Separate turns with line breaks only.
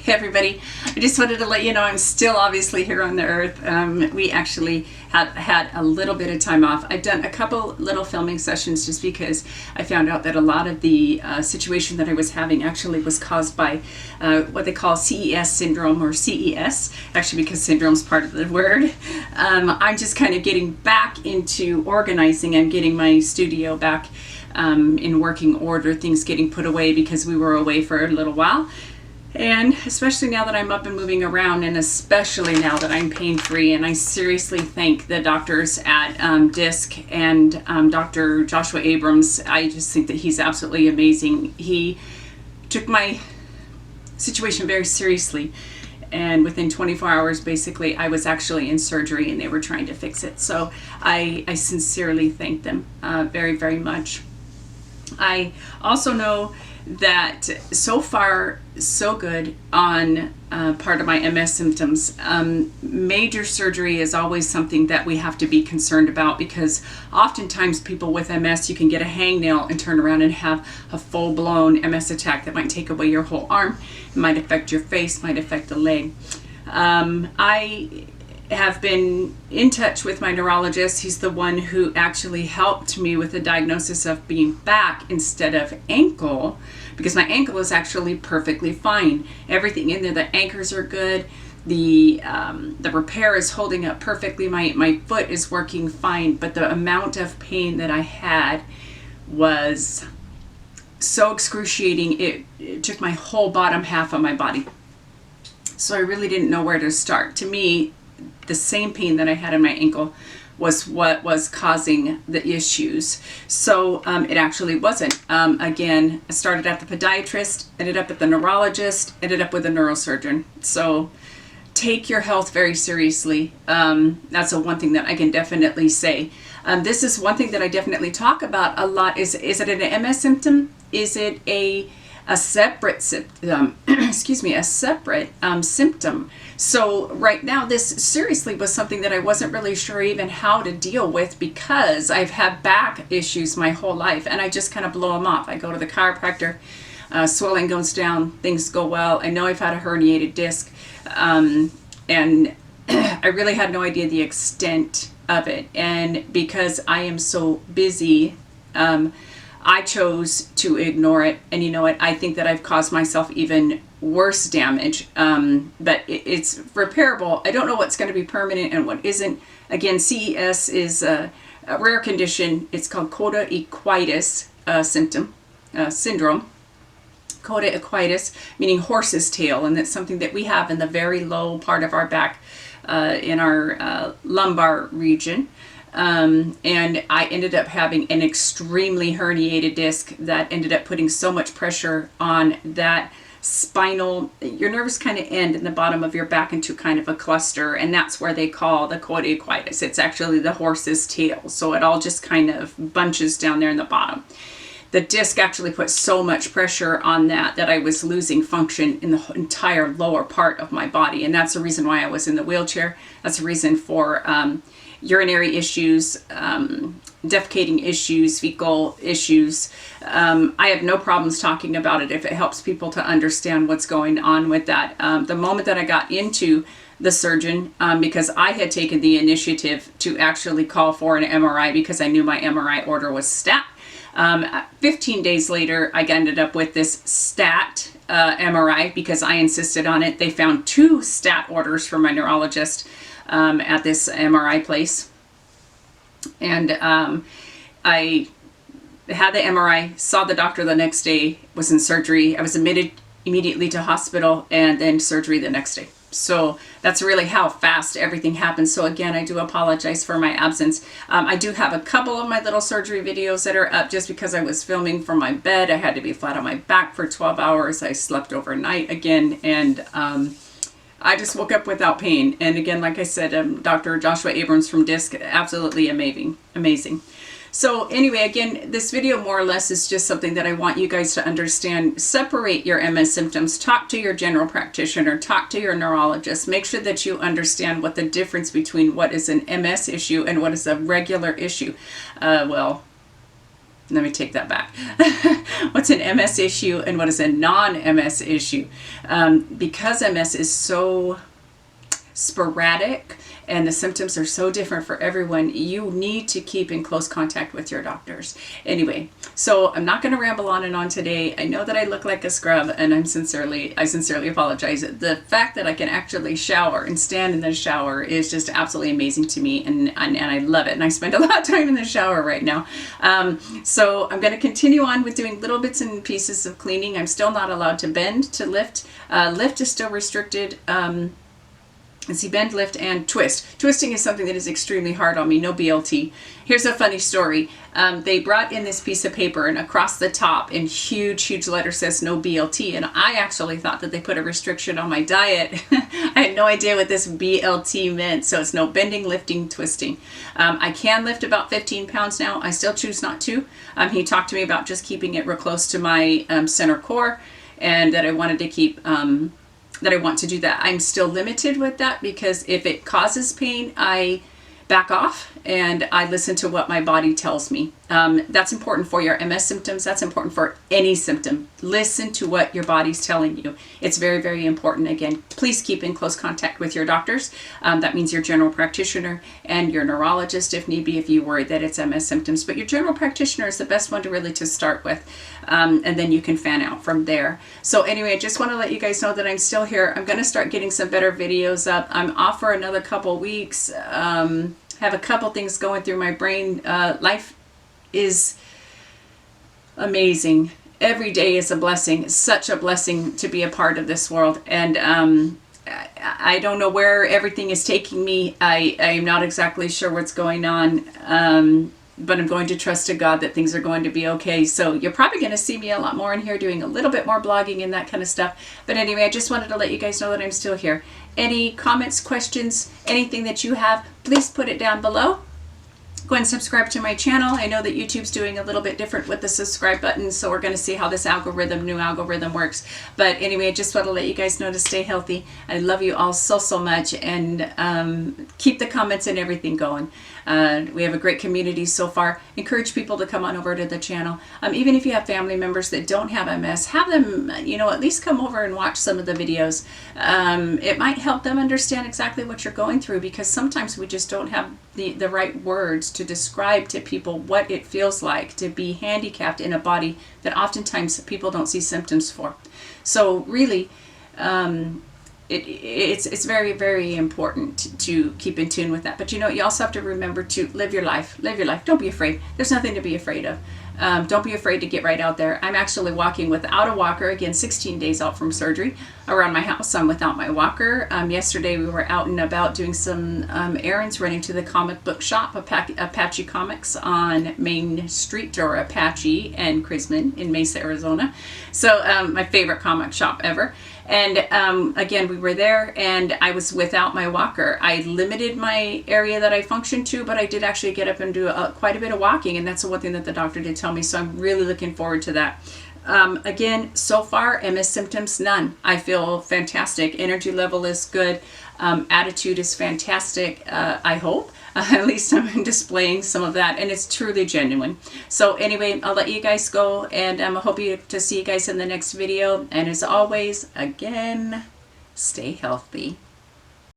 Hey everybody, I just wanted to let you know I'm still obviously here on the earth. We actually had a little bit of time off. I've done a couple little filming sessions just because I found out that a lot of the situation that I was having actually was caused by what they call CES syndrome, or CES, actually because syndrome's part of the word. I'm just kind of getting back into organizing and getting my studio back in working order, things getting put away because we were away for a little while. And especially now that I'm up and moving around, and especially now that I'm pain-free, and I seriously thank the doctors at DISC and Dr. Joshua Abrams. I just think that he's absolutely amazing. He took my situation very seriously, and within 24 hours, basically, I was actually in surgery and they were trying to fix it. So I sincerely thank them very, very much. I also know that so far so good on part of my MS symptoms. Major surgery is always something that we have to be concerned about, because oftentimes people with MS, you can get a hangnail and turn around and have a full-blown MS attack that might take away your whole arm. It might affect your face, might affect the leg. I have been in touch with my neurologist. He's the one who actually helped me with the diagnosis of being back instead of ankle, because my ankle is actually perfectly fine. Everything in there, the anchors are good, the repair is holding up perfectly, my foot is working fine, but the amount of pain that I had was so excruciating, it took my whole bottom half of my body. So I really didn't know where to start. To me, the same pain that I had in my ankle was what was causing the issues. So it actually wasn't. Again, I started at the podiatrist, ended up at the neurologist, ended up with a neurosurgeon. So take your health very seriously. That's one thing that I can definitely say. This is one thing that I definitely talk about a lot. Is it an MS symptom? Is it a separate symptom? Excuse me, a separate symptom. So right now, this seriously was something that I wasn't really sure even how to deal with, because I've had back issues my whole life and I just kind of blow them off. I go to the chiropractor, swelling goes down, things go well. I know I've had a herniated disc, and I really had no idea the extent of it. And because I am so busy, I chose to ignore it, and you know what? I think that I've caused myself even worse damage, but it's repairable. I don't know what's going to be permanent and what isn't. Again, CES is a rare condition. It's called cauda equitis syndrome. Cauda equitis, meaning horse's tail, and that's something that we have in the very low part of our back, in our lumbar region. And I ended up having an extremely herniated disc that ended up putting so much pressure on that spinal, your nerves kind of end in the bottom of your back into kind of a cluster, and that's where they call the cauda equitis. It's actually the horse's tail, so it all just kind of bunches down there in the bottom. The disc actually put so much pressure on that I was losing function in the entire lower part of my body, and that's the reason why I was in the wheelchair. That's the reason for urinary issues, defecating issues, fecal issues. I have no problems talking about it if it helps people to understand what's going on with that. The moment that I got into the surgeon, because I had taken the initiative to actually call for an MRI because I knew my MRI order was stat. 15 days later, I ended up with this stat MRI because I insisted on it. They found 2 stat orders from my neurologist at this MRI place, and I had the MRI, saw the doctor the next day, was in surgery. I was admitted immediately to hospital and then surgery the next day. So that's really how fast everything happened. So again, I do apologize for my absence. I do have a couple of my little surgery videos that are up just because I was filming from my bed. I had to be flat on my back for 12 hours. I slept overnight again, and I just woke up without pain. And again, like I said, Dr. Joshua Abrams from DISC, absolutely amazing. So anyway, again, this video more or less is just something that I want you guys to understand. Separate your MS symptoms. Talk to your general practitioner. Talk to your neurologist. Make sure that you understand what the difference between what is an MS issue and what is a regular issue. let me take that back. What's an MS issue and what is a non-MS issue? Because MS is so sporadic and the symptoms are so different for everyone, you need to keep in close contact with your doctors. Anyway, so I'm not going to ramble on and on today. I know that I look like a scrub, and I sincerely apologize. The fact that I can actually shower and stand in the shower is just absolutely amazing to me, and I love it. And I spend a lot of time in the shower right now. So I'm going to continue on with doing little bits and pieces of cleaning. I'm still not allowed to bend to lift. Lift is still restricted. Let's see, bend, lift, and twist. Twisting is something that is extremely hard on me, no BLT. Here's a funny story. They brought in this piece of paper, and across the top in huge letters says no BLT, and I actually thought that they put a restriction on my diet. I had no idea what this BLT meant, so it's no bending, lifting, twisting. I can lift about 15 pounds now. I still choose not to. He talked to me about just keeping it real close to my center core, and that I wanted to keep... that I want to do that. I'm still limited with that because if it causes pain, I back off and I listen to what my body tells me. That's important for your MS symptoms. That's important for any symptom. Listen to what your body's telling you. It's very important. Again, please keep in close contact with your doctors. That means your general practitioner and your neurologist if need be, if you worry that it's MS symptoms. But your general practitioner is the best one to really to start with. And then you can fan out from there. So anyway, I just want to let you guys know that I'm still here. I'm going to start getting some better videos up. I'm off for another couple weeks. Have a couple things going through my brain. Life is amazing. Every day is a blessing. It's such a blessing to be a part of this world. And I don't know where everything is taking me. I am not exactly sure what's going on. But I'm going to trust to God that things are going to be okay. So you're probably going to see me a lot more in here doing a little bit more blogging and that kind of stuff. But anyway, I just wanted to let you guys know that I'm still here. Any comments, questions, anything that you have, please put it down below. Go ahead and subscribe to my channel. I know that YouTube's doing a little bit different with the subscribe button, so we're going to see how this new algorithm works. But anyway, I just want to let you guys know to stay healthy. I love you all so much, and keep the comments and everything going. We have a great community so far. Encourage people to come on over to the channel. Even if you have family members that don't have MS, have them, at least come over and watch some of the videos. It might help them understand exactly what you're going through, because sometimes we just don't have the right words to describe to people what it feels like to be handicapped in a body that oftentimes people don't see symptoms for. So really, it's very important to keep in tune with that. But you also have to remember to live your life. Don't be afraid. There's nothing to be afraid of. Don't be afraid to get right out there. I'm actually walking without a walker, again 16 days out from surgery. Around my house I'm without my walker. Yesterday we were out and about doing some errands, running to the comic book shop, Apache Comics on Main Street, or Apache and Chrisman in Mesa, Arizona. So my favorite comic shop ever. And again, we were there and I was without my walker. I limited my area that I functioned to, but I did actually get up and do quite a bit of walking, and that's the one thing that the doctor did tell me, so I'm really looking forward to that. Again, so far, MS symptoms, none. I feel fantastic. Energy level is good. Attitude is fantastic, I hope. At least I'm displaying some of that, and it's truly genuine. So anyway, I'll let you guys go, and I hope to see you guys in the next video. And as always, again, stay healthy.